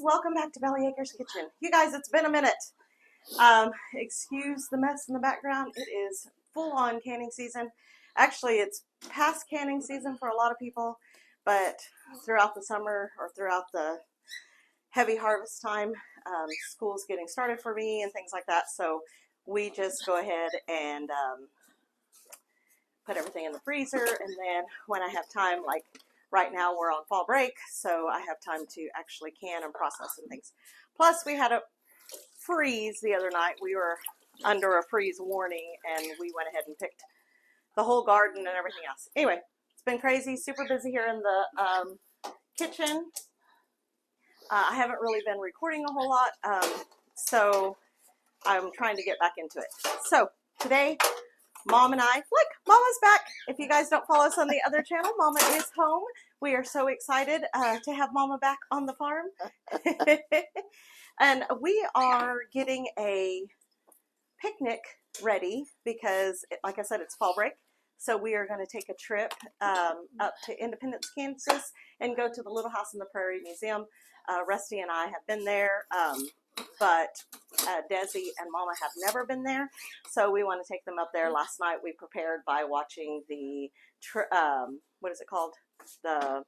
welcome back to Belly Acres Kitchen. You guys, it's been a minute. Excuse the mess in the background. It is full-on canning season. Actually, it's past canning season for a lot of people, but throughout the summer or throughout the heavy harvest time, school's getting started for me and things like that, so we just go ahead and put everything in the freezer, and then when I have time, like right now we're on fall break, so I have time to actually can and process and things. Plus, we had a freeze the other night. We were under a freeze warning, and we went ahead and picked the whole garden and everything else. Anyway, it's been crazy, super busy here in the kitchen. I haven't really been recording a whole lot, so I'm trying to get back into it. So today, Mom and I, look, Mama's back. If you guys don't follow us on the other channel, Mama is home. We are so excited to have Mama back on the farm. And we are getting a picnic ready because, like I said, it's fall break. So we are going to take a trip up to Independence, Kansas, and go to the Little House on the Prairie Museum. Rusty and I have been there, but Desi and Mama have never been there, so we want to take them up there. Last night we prepared by watching the, what is it called? The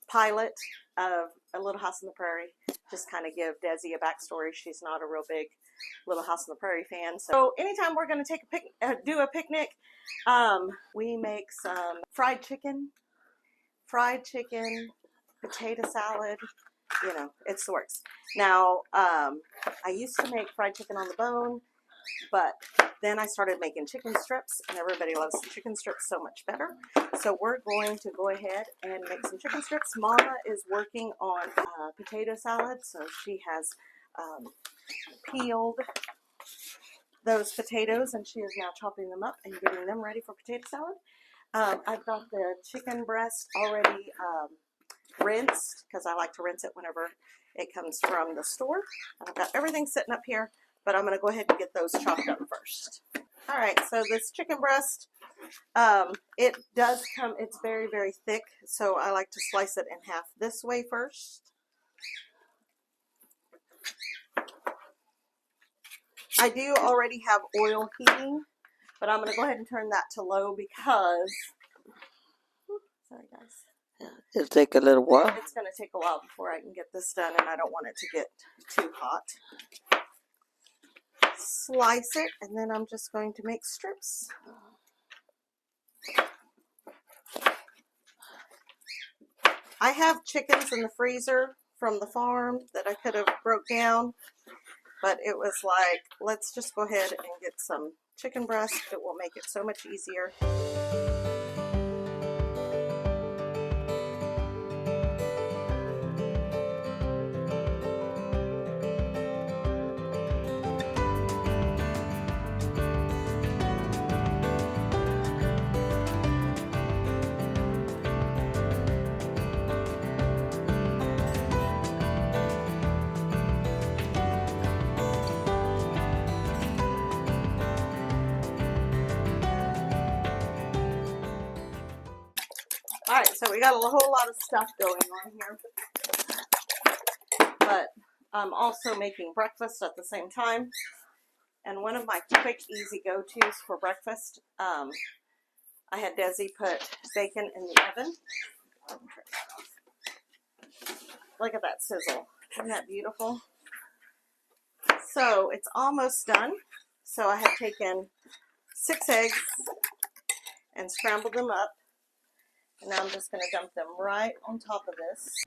pilot of A Little House on the Prairie. Just kind of give Desi a backstory. She's not a real big Little House on the Prairie fan. So anytime we're going to take a do a picnic, we make some fried chicken, potato salad. You know, it's the works. Now, I used to make fried chicken on the bone, but then I started making chicken strips, and everybody loves the chicken strips so much better. So we're going to go ahead and make some chicken strips. Mama is working on potato salad, so she has peeled those potatoes, and she is now chopping them up and getting them ready for potato salad. I've got the chicken breast already rinsed, because I like to rinse it whenever it comes from the store. I've got everything sitting up here, but I'm going to go ahead and get those chopped up first. Alright, so this chicken breast, it does come, it's very, very thick, so I like to slice it in half this way first. I do already have oil heating, but I'm going to go ahead and turn that to low because, sorry guys. It'll take a little while. It's going to take a while before I can get this done, and I don't want it to get too hot. Slice it, and then I'm just going to make strips. I have chickens in the freezer from the farm that I could have broke down, but it was like, let's just go ahead and get some chicken breast. It will make it so much easier. Alright, so we got a whole lot of stuff going on here, but I'm also making breakfast at the same time, and one of my quick, easy go-tos for breakfast, I had Desi put bacon in the oven. Look at that sizzle. Isn't that beautiful? So it's almost done. So I have taken 6 eggs and scrambled them up. And now I'm just going to dump them right on top of this.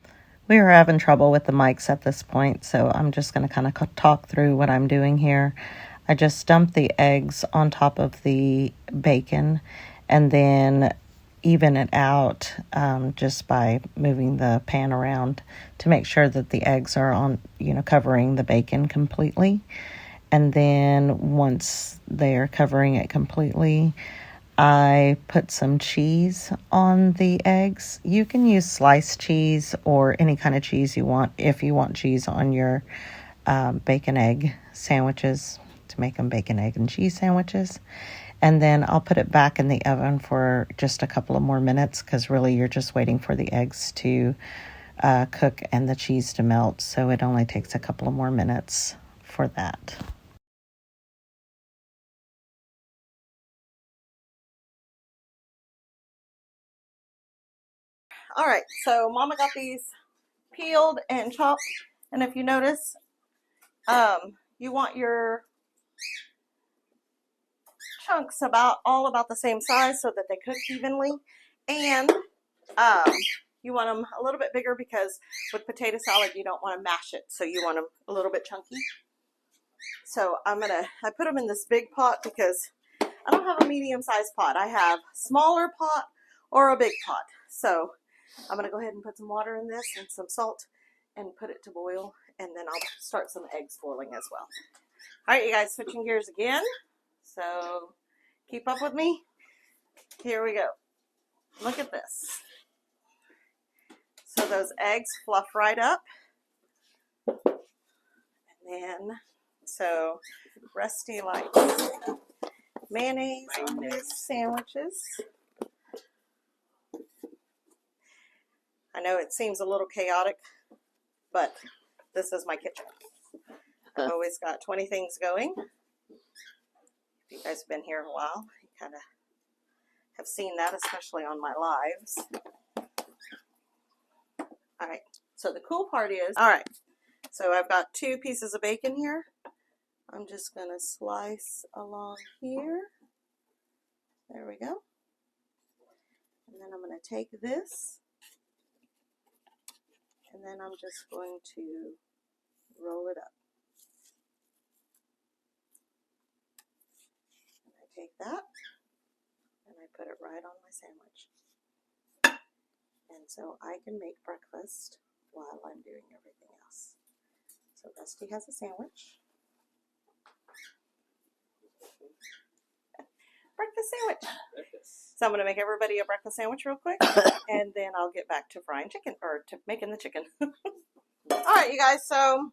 We were having trouble with the mics at this point, so I'm just going to kind of talk through what I'm doing here. I just dumped the eggs on top of the bacon and then even it out just by moving the pan around to make sure that the eggs are on, covering the bacon completely. And then once they're covering it completely, I put some cheese on the eggs. You can use sliced cheese or any kind of cheese you want if you want cheese on your bacon egg sandwiches, to make them bacon, egg, and cheese sandwiches. And then I'll put it back in the oven for just a couple of more minutes because really you're just waiting for the eggs to cook and the cheese to melt. So it only takes a couple of more minutes for that. All right, so Mama got these peeled and chopped, and if you notice, you want your chunks all about the same size so that they cook evenly, and you want them a little bit bigger because with potato salad you don't want to mash it, so you want them a little bit chunky. So I put them in this big pot because I don't have a medium-sized pot. I have a smaller pot or a big pot. So I'm gonna go ahead and put some water in this and some salt and put it to boil, and then I'll start some eggs boiling as well. All right, you guys, switching gears again. So keep up with me. Here we go. Look at this. So those eggs fluff right up. And then, so Rusty likes mayonnaise on his sandwiches. I know it seems a little chaotic, but this is my kitchen. I've always got 20 things going. If you guys have been here a while, you kind of have seen that, especially on my lives. All right, so the cool part is, all right, so I've got 2 pieces of bacon here. I'm just going to slice along here. There we go. And then I'm going to take this, and then I'm just going to roll it up. And I take that, and I put it right on my sandwich. And so I can make breakfast while I'm doing everything else. So Rusty has a sandwich. Breakfast sandwich. So I'm going to make everybody a breakfast sandwich real quick, and then I'll get back to frying chicken, or to making the chicken. All right, you guys, so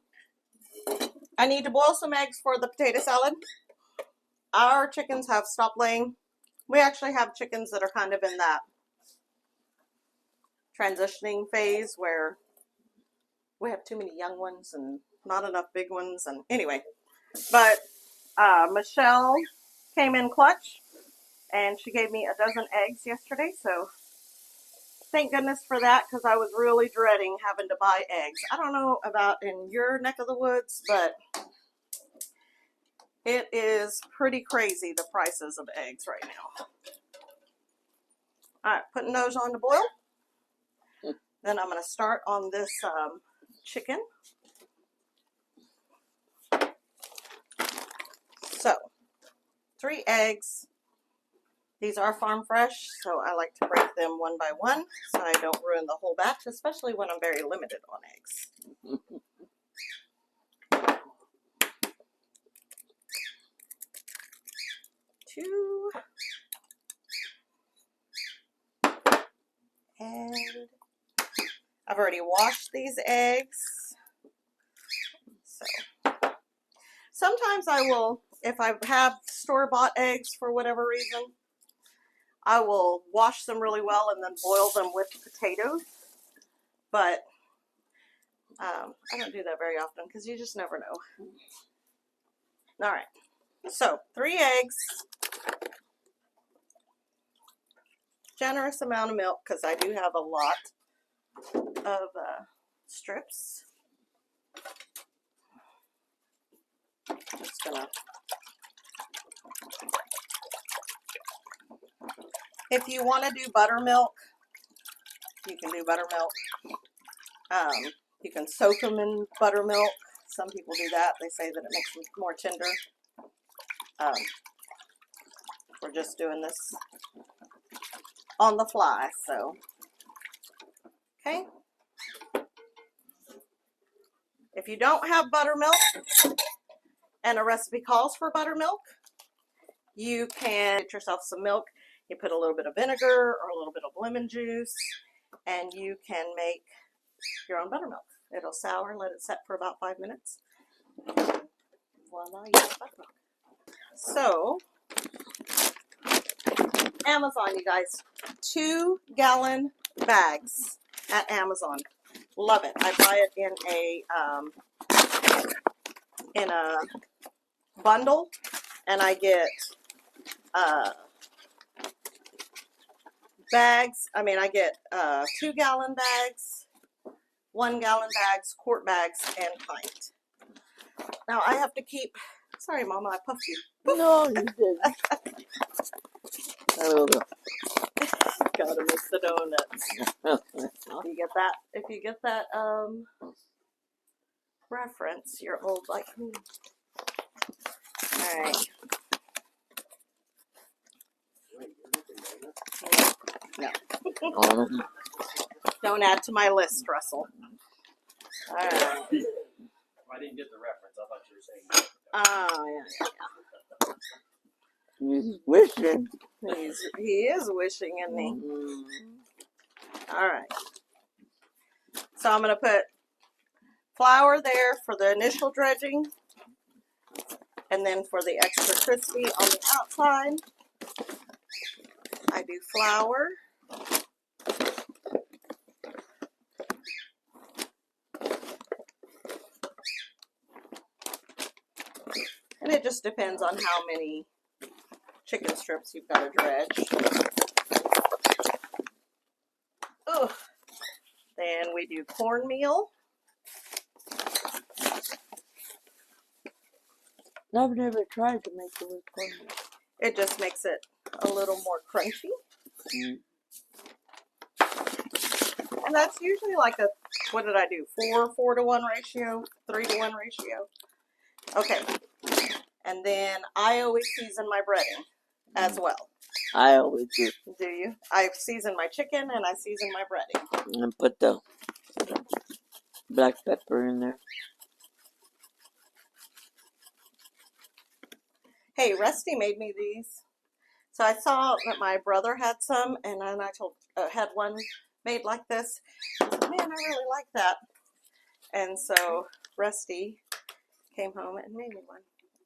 I need to boil some eggs for the potato salad. Our chickens have stopped laying. We actually have chickens that are kind of in that transitioning phase where we have too many young ones and not enough big ones, and anyway, but Michelle came in clutch and she gave me a dozen eggs yesterday, so thank goodness for that, because I was really dreading having to buy eggs. I don't know about in your neck of the woods, but it is pretty crazy, the prices of eggs right now. All right, putting those on to boil. Then I'm going to start on this chicken. So, 3 eggs. These are farm fresh, so I like to break them one by one so I don't ruin the whole batch, especially when I'm very limited on eggs. Two. And I've already washed these eggs. So sometimes I will, if I have store-bought eggs for whatever reason, I will wash them really well and then boil them with potatoes. But I don't do that very often because you just never know. All right, so 3 eggs, generous amount of milk because I do have a lot of strips. Just gonna, if you want to do buttermilk, you can do buttermilk. You can soak them in buttermilk. Some people do that. They say that it makes them more tender. We're just doing this on the fly, so okay. If you don't have buttermilk and a recipe calls for buttermilk, you can get yourself some milk. You put a little bit of vinegar or a little bit of lemon juice, and you can make your own buttermilk. It'll sour, let it set for about 5 minutes. Voila, you have buttermilk. So, Amazon, you guys, 2-gallon bags at Amazon. Love it. I buy it in a bundle, and I get bags. I mean, I get 2-gallon bags, 1-gallon bags, quart bags, and pint. Now I have to keep. Sorry, Mama, I puffed you. No, you didn't. Gotta miss the donuts. If you get that reference, you're old like me. All right. No. Don't add to my list, Russell. All right. I didn't get the reference. I thought you were saying. Oh, yeah. He's wishing. He is wishing, isn't he? All right. So I'm going to put flour there for the initial dredging. And then for the extra crispy on the outside, I do flour. And it just depends on how many chicken strips you've got to dredge. Ugh. Then we do cornmeal. I've never tried to make it with cornmeal. It just makes it a little more crunchy. And that's usually like a, what did I do? 4-to-1 ratio, 3-to-1 ratio. Okay. And then I always season my breading as well. I always do. Do you? I season my chicken and I season my breading. And put the black pepper in there. Hey, Rusty made me these. So I saw that my brother had some, and then I had one made like this. I said, man, I really like that. And so Rusty came home and made me one.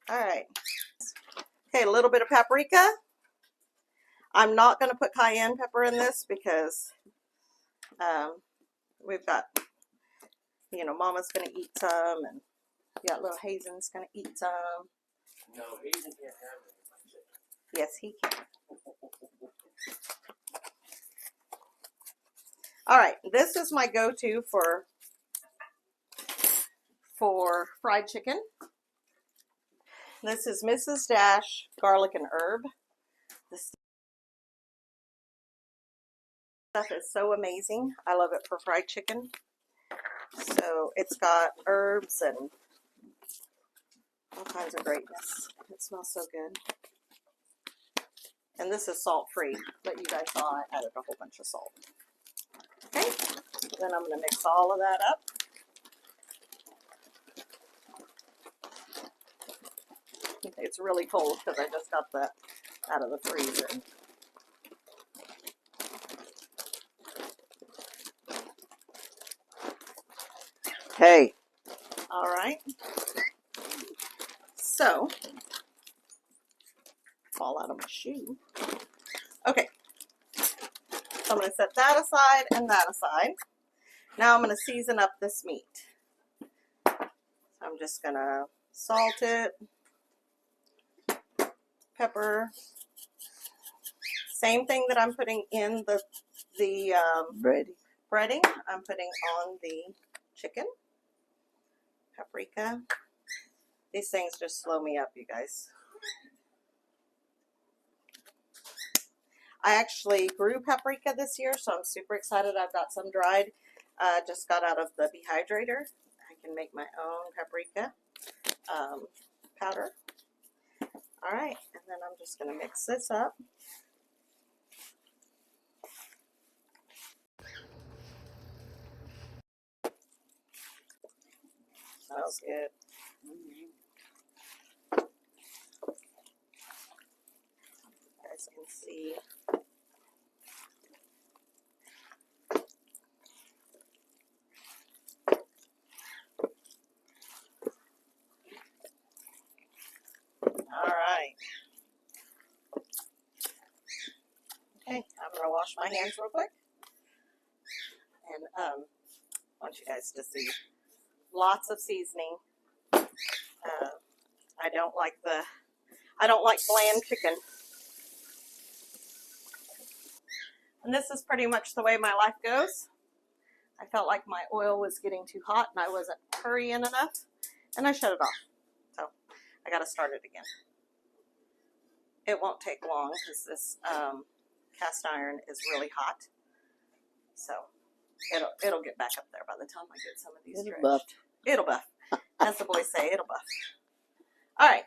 All right. Okay, a little bit of paprika. I'm not going to put cayenne pepper in this because we've got, Mama's going to eat some, and we got little Hazen's going to eat some. No, Hazen can't have it in my chicken. Yes, he can. All right, this is my go-to for fried chicken. This is Mrs. Dash garlic and herb. This stuff is so amazing. I love it for fried chicken. So it's got herbs and all kinds of greatness. It smells so good. And this is salt-free, but you guys saw I added a whole bunch of salt. Okay, then I'm going to mix all of that up. It's really cold because I just got that out of the freezer. Hey. All right. So, fall out of my shoe. Okay. So I'm going to set that aside and that aside. Now I'm going to season up this meat. I'm just going to salt it, pepper. Same thing that I'm putting in the breading, I'm putting on the chicken. Paprika. These things just slow me up, you guys. I actually grew paprika this year, so I'm super excited. I've got some dried. Just got out of the dehydrator. I can make my own paprika powder. All right, and then I'm just going to mix this up. Smells good. You guys can see. All right. Okay, I'm going to wash my hands real quick. And I want you guys to see. Lots of seasoning. I don't like bland chicken. And this is pretty much the way my life goes. I felt like my oil was getting too hot and I wasn't hurrying enough, and I shut it off. So I got to start it again. It won't take long because this cast iron is really hot. So it'll get back up there by the time I get some of these It'll dredged. buff. It'll buff. As the boys say, it'll buff. All right.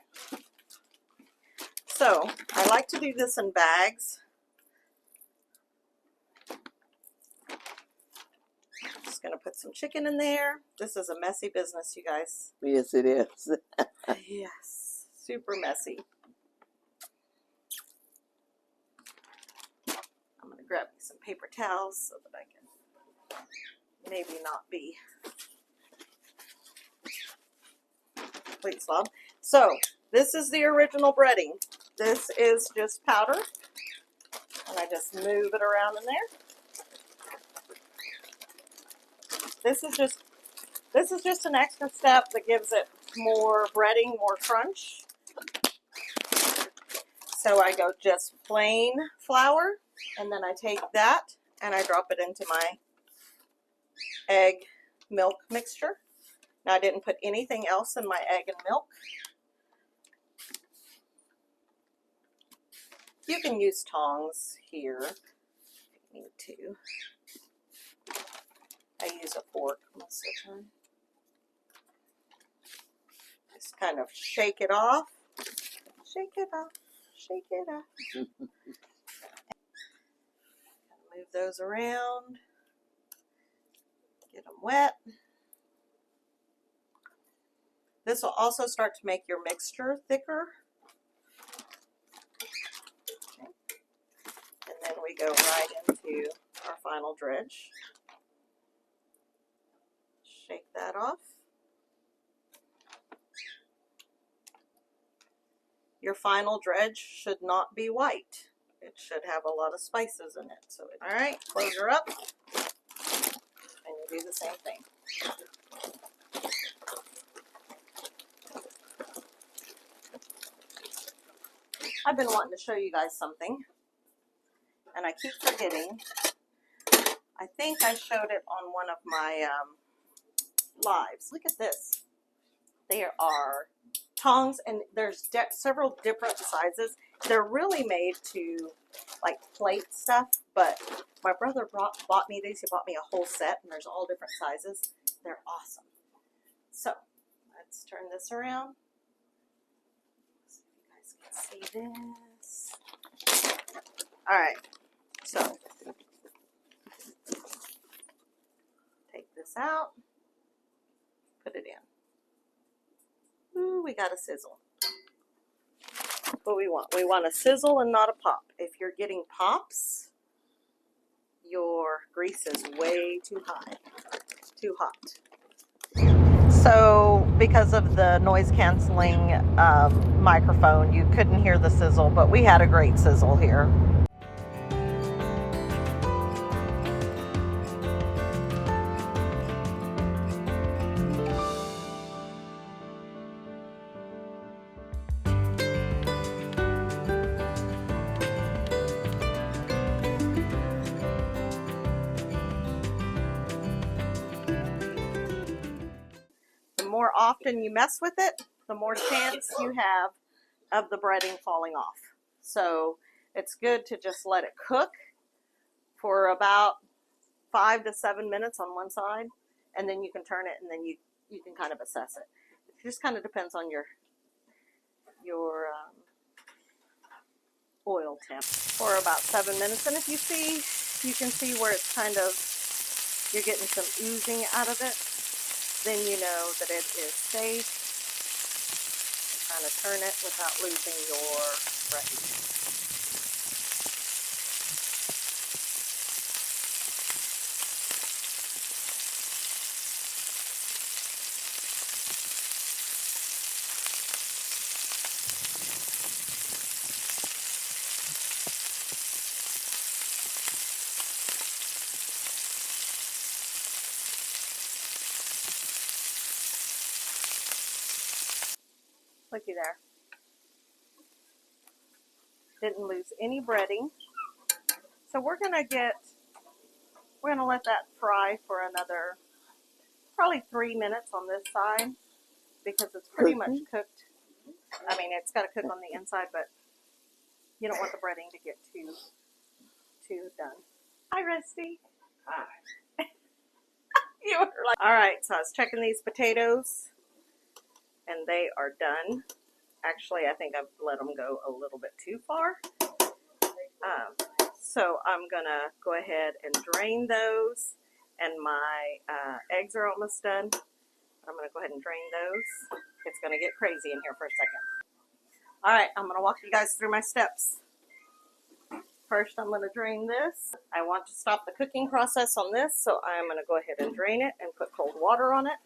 So I like to do this in bags. Just going to put some chicken in there. This is a messy business, you guys. Yes, it is. Yes, super messy. I'm going to grab me some paper towels so that I can maybe not be complete slob. So this is the original breading. This is just powder, and I just move it around in there. This is just an extra step that gives it more breading, more crunch. So I go just plain flour, and then I take that and I drop it into my egg milk mixture. Now I didn't put anything else in my egg and milk. You can use tongs here if you need to. I use a fork most of the time. Just kind of shake it off. Shake it off. Shake it off. Move those around. Get them wet. This will also start to make your mixture thicker. Okay. And then we go right into our final dredge. Shake that off. Your final dredge should not be white. It should have a lot of spices in it. So, all right, close her up, and you do the same thing. I've been wanting to show you guys something, and I keep forgetting. I think I showed it on one of my lives. Look at this. There are tongs, and there's several different sizes. They're really made to like plate stuff, but my brother bought me these. He bought me a whole set, and there's all different sizes. They're awesome. So let's turn this around so you guys can see this. All right, so take this out, put it in. Ooh, we got a sizzle. What we want? We want a sizzle and not a pop. If you're getting pops, your grease is way too high, too hot. So because of the noise canceling microphone, you couldn't hear the sizzle, but we had a great sizzle here. The more often you mess with it, the more chance you have of the breading falling off. So it's good to just let it cook for about 5 to 7 minutes on one side, and then you can turn it, and then you can kind of assess it. It just kind of depends on your oil temp for about 7 minutes. And if you see, you can see where it's kind of, you're getting some oozing out of it, then you know that it is safe. Kind of turn it without losing your breading. looky there. Didn't lose any breading. So we're gonna let that fry for another probably 3 minutes on this side because it's pretty much cooked. I mean, it's got to cook on the inside, but you don't want the breading to get too done. Hi, Rusty. Hi. You were like, all right. So I was checking these potatoes, and they are done. Actually, I think I've let them go a little bit too far. So I'm gonna go ahead and drain those, and my eggs are almost done. I'm gonna go ahead and drain those. It's gonna get crazy in here for a second. All right, I'm gonna walk you guys through my steps. First, I'm gonna drain this. I want to stop the cooking process on this, so I'm gonna go ahead and drain it and put cold water on it.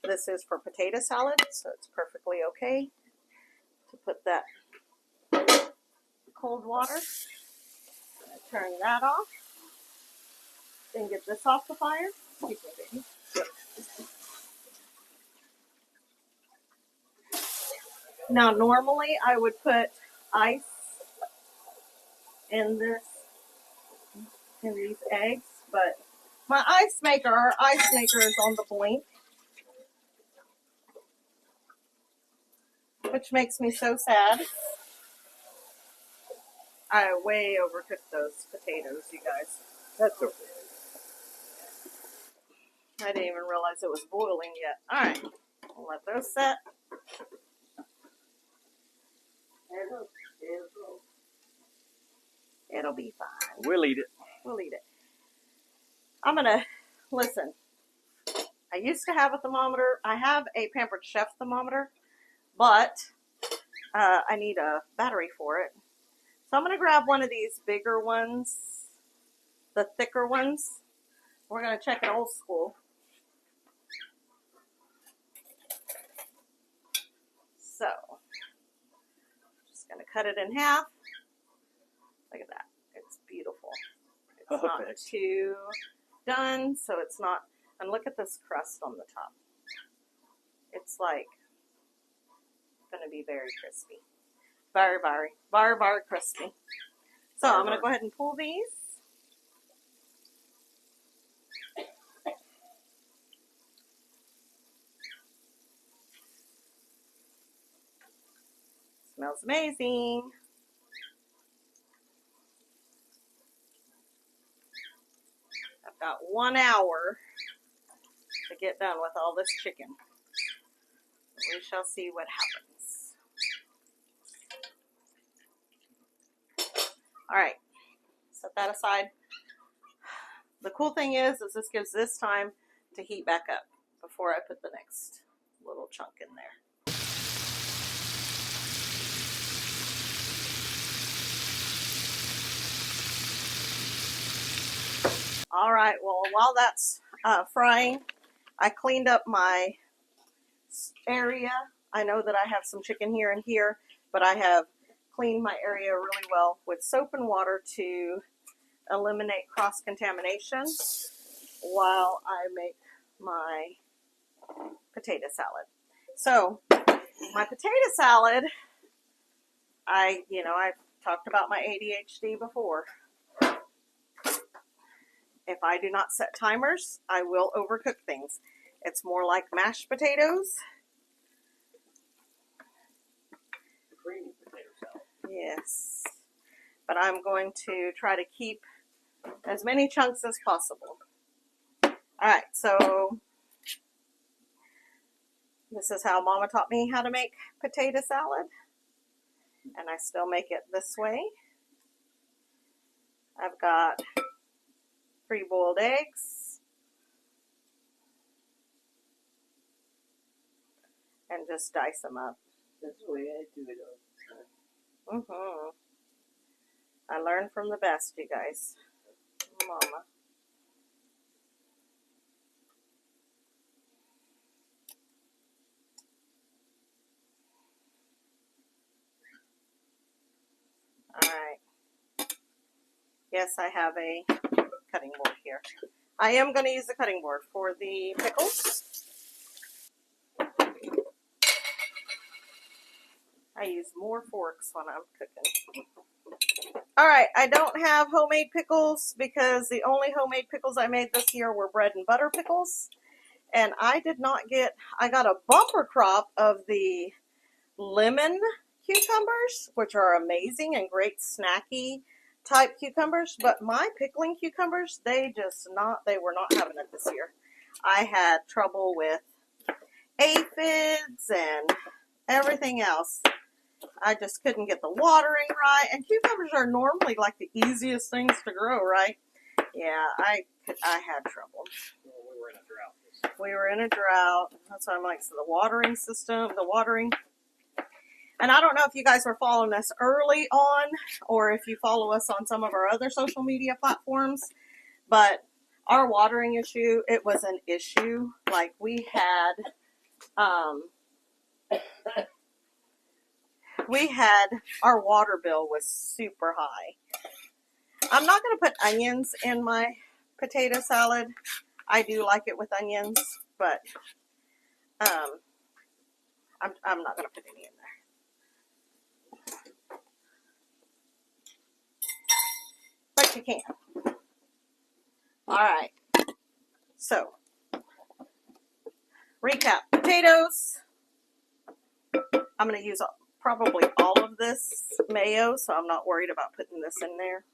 This is for potato salad, so it's perfectly okay to put that cold water. Turn that off. Then get this off the fire. Excuse me, baby. Now, normally I would put ice in these eggs, but my ice maker is on the blink, which makes me so sad. I way overcooked those potatoes, you guys. That's okay. I didn't even realize it was boiling yet. All right, we'll let those set. It'll be fine. We'll eat it. We'll eat it. I'm gonna listen. I used to have a thermometer. I have a Pampered Chef thermometer, but I need a battery for it. So I'm gonna grab one of these bigger ones, the thicker ones. We're gonna check it old school. So, just gonna cut it in half. Look at that. It's beautiful. It's not too done, so it's not. And look at this crust on the top. It's like going to be very crispy. Very, very, very, very crispy. So I'm going to go ahead and pull these. Smells amazing. I've got 1 hour to get done with all this chicken. We shall see what happens. All right, set that aside. The cool thing is this gives this time to heat back up before I put the next little chunk in there. All right, well, while that's frying, I cleaned up my area. I know that I have some chicken here and here, but I have cleaned my area really well with soap and water to eliminate cross-contamination while I make my potato salad. So, my potato salad, I've talked about my ADHD before. If I do not set timers, I will overcook things. It's more like mashed potatoes. Creamy potato salad. Yes. But I'm going to try to keep as many chunks as possible. Alright, so this is how Mama taught me how to make potato salad. And I still make it this way. I've got 3 boiled eggs. And just dice them up. That's the way I do it all the time. I learned from the best, you guys. Mama. Alright. Yes, I have a cutting board here. I am going to use the cutting board for the pickles. I use more forks when I'm cooking. All right, I don't have homemade pickles because the only homemade pickles I made this year were bread and butter pickles. And I got a bumper crop of the lemon cucumbers, which are amazing and great snacky type cucumbers. But my pickling cucumbers, they were not having it this year. I had trouble with aphids and everything else. I just couldn't get the watering right. And cucumbers are normally like the easiest things to grow, right? Yeah, I had trouble. Well, we were in a drought. We were in a drought. That's why I'm like, so the watering system, the watering. And I don't know if you guys were following us early on or if you follow us on some of our other social media platforms, but our watering issue, it was an issue. Like we had our water bill was super high. I'm not going to put onions in my potato salad. I do like it with onions, but I'm not going to put any in there. But you can. All right. So, recap. Potatoes. I'm going to use probably all of this mayo, so I'm not worried about putting this in there.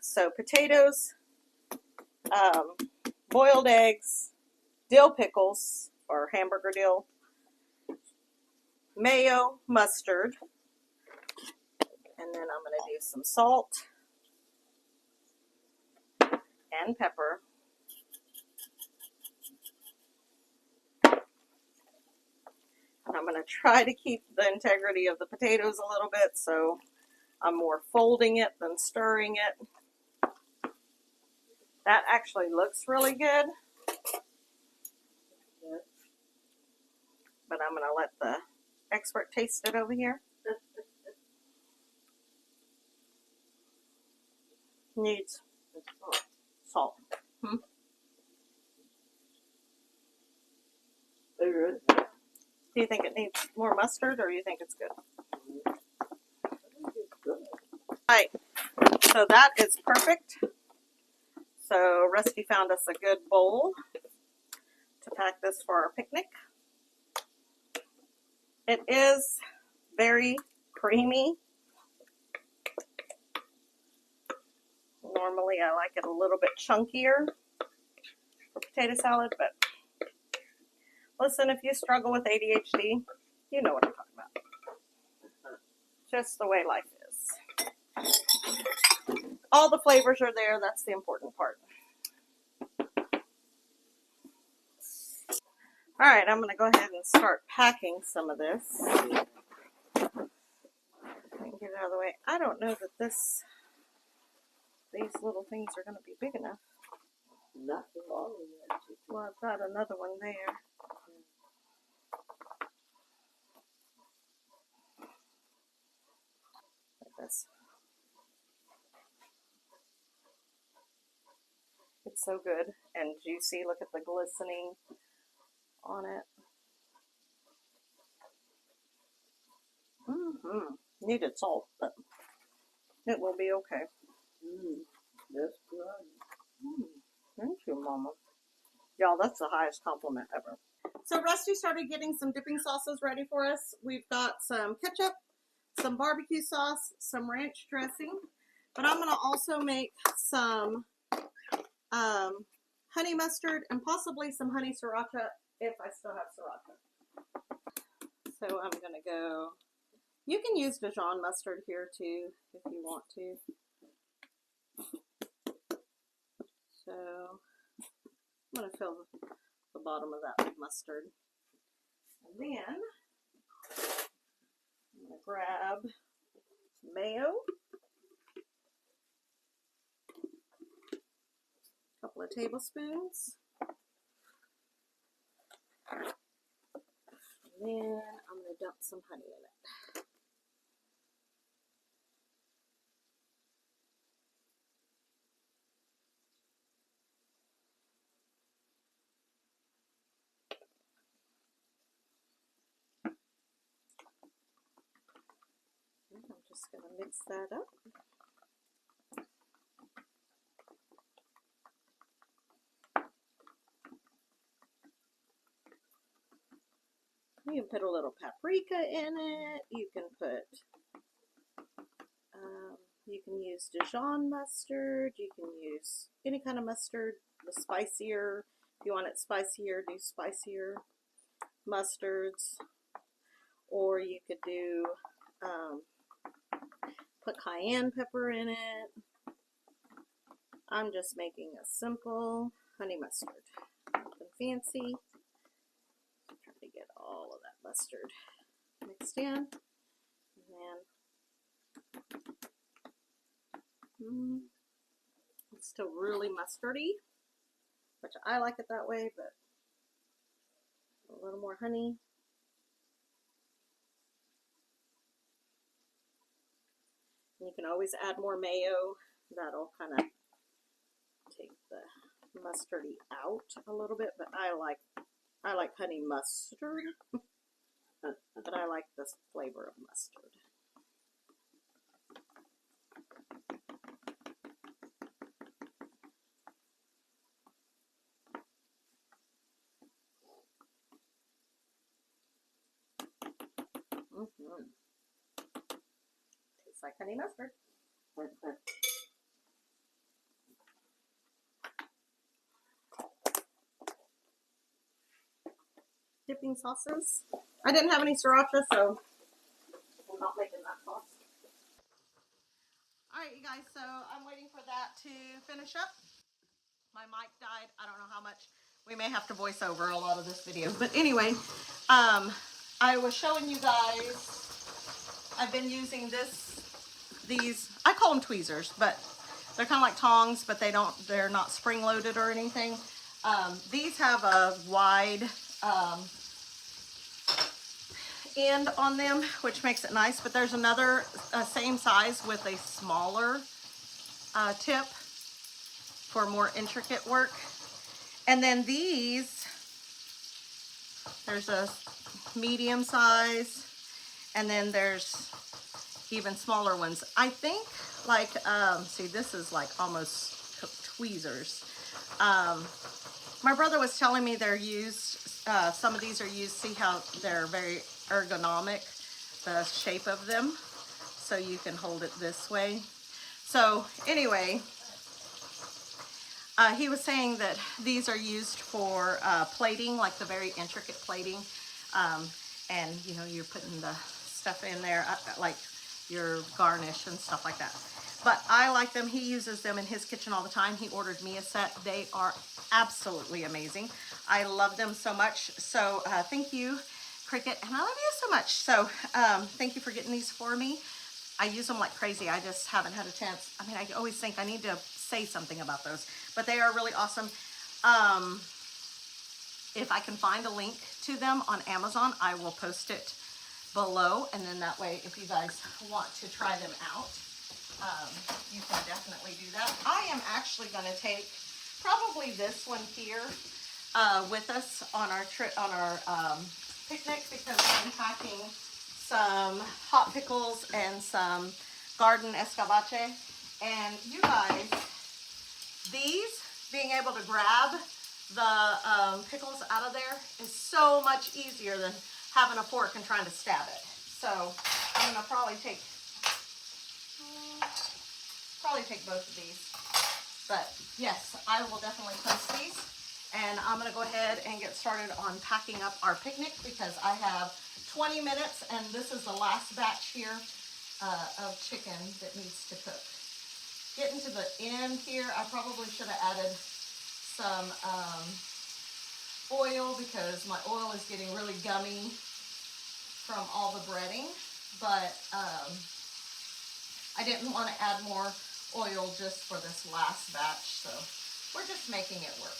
So potatoes, boiled eggs, dill pickles or hamburger dill, mayo, mustard, and then I'm going to do some salt and pepper. And I'm going to try to keep the integrity of the potatoes a little bit, so I'm more folding it than stirring it. That actually looks really good. But I'm going to let the expert taste it over here. Needs salt. Very good. Do you think it needs more mustard, or you think it's good? Alright, so that is perfect. So Rusty found us a good bowl to pack this for our picnic. It is very creamy. Normally I like it a little bit chunkier for potato salad, but listen, if you struggle with ADHD, you know what I'm talking about. Just the way life is. All the flavors are there, that's the important part. Alright, I'm going to go ahead and start packing some of this. Get it out of the way. I don't know that these little things are going to be big enough. Not too long. Well, I've got another one there. Like this. It's so good and juicy. Look at the glistening on it. Needed salt, but it will be okay. That's good. Thank you, Mama. Y'all, that's the highest compliment ever. So Rusty started getting some dipping sauces ready for us. We've got some ketchup, some barbecue sauce, some ranch dressing, but I'm going to also make some honey mustard and possibly some honey sriracha if I still have sriracha. So I'm going to go, you can use Dijon mustard here too if you want to. So I'm going to fill the bottom of that with mustard. And then I'm going to grab some mayo, a couple of tablespoons. And then I'm going to dump some honey in it. Just gonna mix that up. You can put a little paprika in it. You can put, you can use Dijon mustard. You can use any kind of mustard. The spicier, if you want it spicier, do spicier mustards. Or you could do, put cayenne pepper in it. I'm just making a simple honey mustard. Nothing fancy. Trying to get all of that mustard mixed in, and then it's still really mustardy, which I like it that way, but a little more honey. And you can always add more mayo. That'll kind of take the mustardy out a little bit, but I like honey mustard, but I like this flavor of mustard. Tastes like honey mustard. Dipping sauces. I didn't have any sriracha, so I'm not making that sauce. Alright, you guys, so I'm waiting for that to finish up. My mic died. I don't know how much. We may have to voice over a lot of this video. But anyway, I was showing you guys, I've been using these, I call them tweezers, but they're kind of like tongs, but they're not spring loaded or anything. These have a wide end on them, which makes it nice, but there's another same size with a smaller tip for more intricate work. And then these, there's a medium size, and then there's even smaller ones. I think like, see, this is like almost tweezers. My brother was telling me they're used, some of these are used, see how they're very ergonomic, the shape of them, so you can hold it this way. So anyway, he was saying that these are used for plating, like the very intricate plating, and you know, you're putting the stuff in there, like your garnish and stuff like that. But I like them. He uses them in his kitchen all the time. He ordered me a set. They are absolutely amazing. I love them so much. So thank you, Cricket, and I love you so much. So thank you for getting these for me. I use them like crazy. I just haven't had a chance. I mean, I always think I need to say something about those, but they are really awesome. If I can find a link to them on Amazon, I will post it below, and then that way, if you guys want to try them out, you can definitely do that. I am actually going to take probably this one here with us on our trip, on our picnic, because I'm packing some hot pickles and some garden escabeche. And you guys, these, being able to grab the pickles out of there is so much easier than having a fork and trying to stab it. So I'm going to probably take both of these. But yes, I will definitely post these. And I'm going to go ahead and get started on packing up our picnic, because I have 20 minutes and this is the last batch here of chicken that needs to cook. Getting to the end here, I probably should have added some oil, because my oil is getting really gummy from all the breading, but I didn't want to add more oil just for this last batch, so we're just making it work.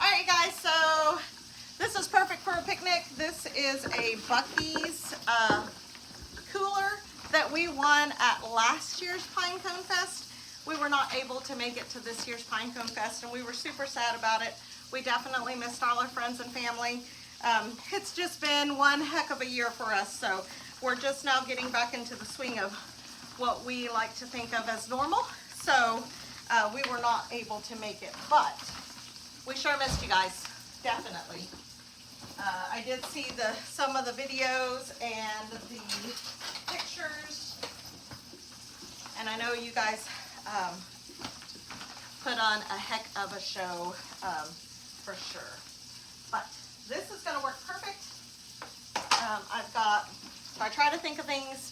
Alright guys, so this is perfect for a picnic. This is a Buc-ee's cooler that we won at last year's Pinecone Fest. We were not able to make it to this year's Pinecone Fest, and we were super sad about it. We definitely missed all our friends and family. It's just been one heck of a year for us, so we're just now getting back into the swing of what we like to think of as normal. So we were not able to make it, but we sure missed you guys, definitely. I did see some of the videos and the pictures, and I know you guys put on a heck of a show for sure. But this is going to work perfect. So I try to think of things,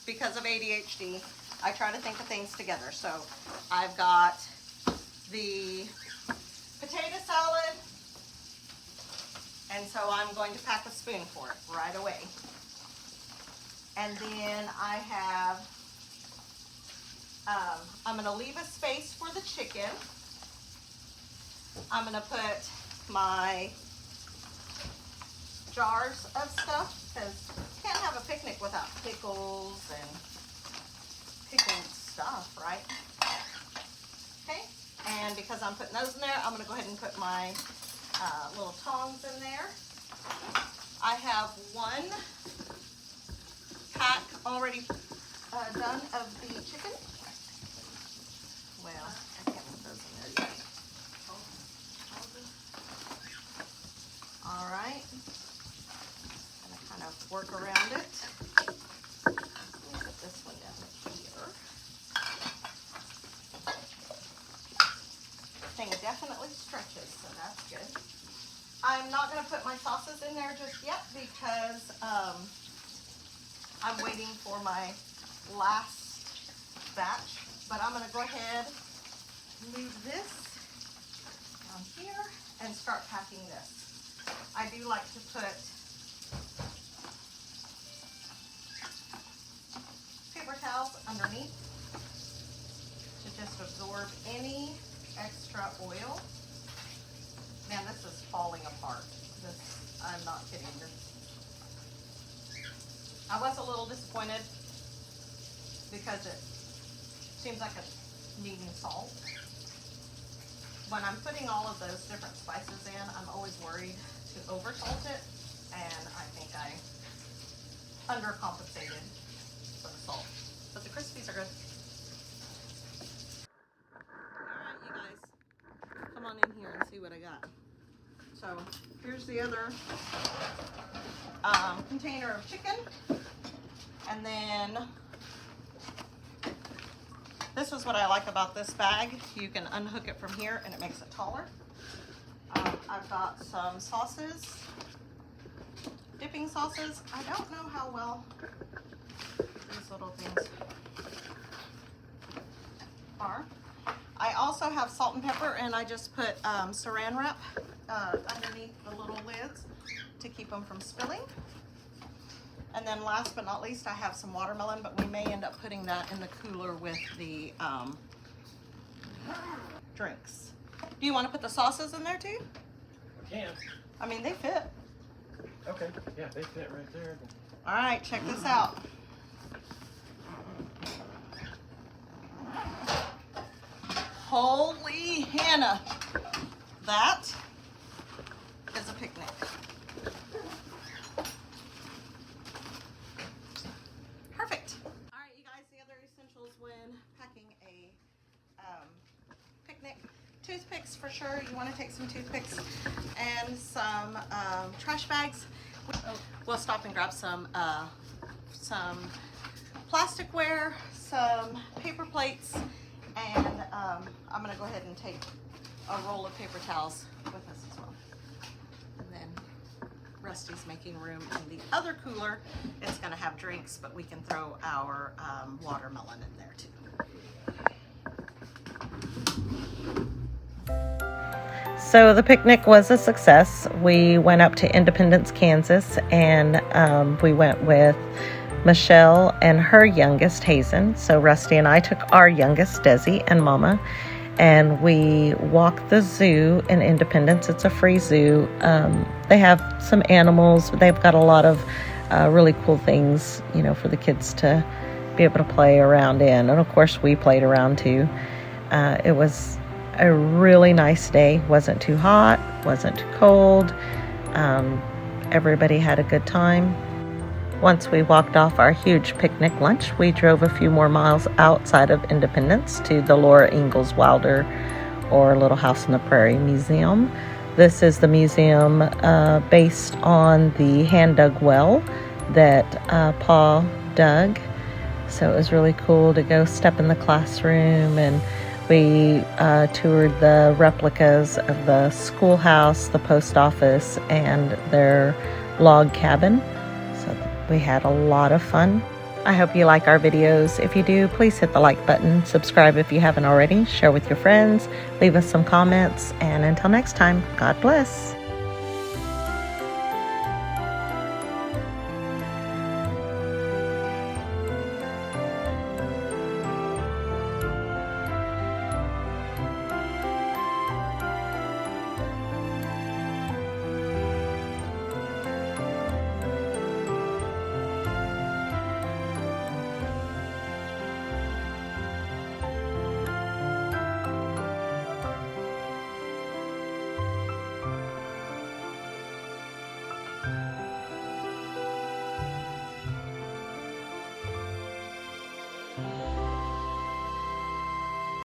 because of ADHD, I try to think of things together. So I've got the potato salad, and so I'm going to pack a spoon for it right away. And then I have, I'm going to leave a space for the chicken. I'm going to put my jars of stuff, because you can't have a picnic without pickles and pickled stuff, right? Okay, and because I'm putting those in there, I'm going to go ahead and put my little tongs in there. I have one pack already done of the chicken. Well, I can't put those in there yet. All right. Kind of work around it. Let me put this one down here. Thing definitely stretches, so that's good. I'm not going to put my sauces in there just yet because I'm waiting for my last batch. But I'm going to go ahead, leave this down here, and start packing this. I do like to put paper towels underneath to just absorb any extra oil. Man, this is falling apart. I'm not kidding. I was a little disappointed because it seems like it's needing salt. When I'm putting all of those different spices in, I'm always worried to over salt it, and I think I undercompensated for the salt. But the Crispies are good. Alright, you guys, come on in here and see what I got. So here's the other container of chicken, and then this is what I like about this bag. You can unhook it from here and it makes it taller. I've got some sauces, dipping sauces. I don't know how well these little things are. I also have salt and pepper, and I just put saran wrap underneath the little lids to keep them from spilling. And then last but not least, I have some watermelon, but we may end up putting that in the cooler with the drinks. Do you want to put the sauces in there too? I can. I mean, they fit. Okay. Yeah, they fit right there. All right, check this out. Holy Hannah, that is a picnic. Perfect. All right, you guys, the other essentials when packing a picnic: toothpicks for sure. You want to take some toothpicks and some trash bags. We'll stop and grab some plasticware, some paper plates, and I'm going to go ahead and take a roll of paper towels with us as well. And then Rusty's making room in the other cooler. It's going to have drinks, but we can throw our watermelon in there too. So the picnic was a success. We went up to Independence, Kansas, and we went with Michelle and her youngest, Hazen. So Rusty and I took our youngest, Desi, and Mama, and we walked the zoo in Independence. It's a free zoo. They have some animals. They've got a lot of really cool things, you know, for the kids to be able to play around in. And of course, we played around too. It was a really nice day. Wasn't too hot, wasn't too cold. Everybody had a good time. Once we walked off our huge picnic lunch, we drove a few more miles outside of Independence to the Laura Ingalls Wilder, or Little House on the Prairie Museum. This is the museum based on the hand-dug well that Pa dug. So it was really cool to go step in the classroom, and we toured the replicas of the schoolhouse, the post office, and their log cabin. So we had a lot of fun. I hope you like our videos. If you do, please hit the like button, subscribe if you haven't already, share with your friends, leave us some comments, and until next time, God bless.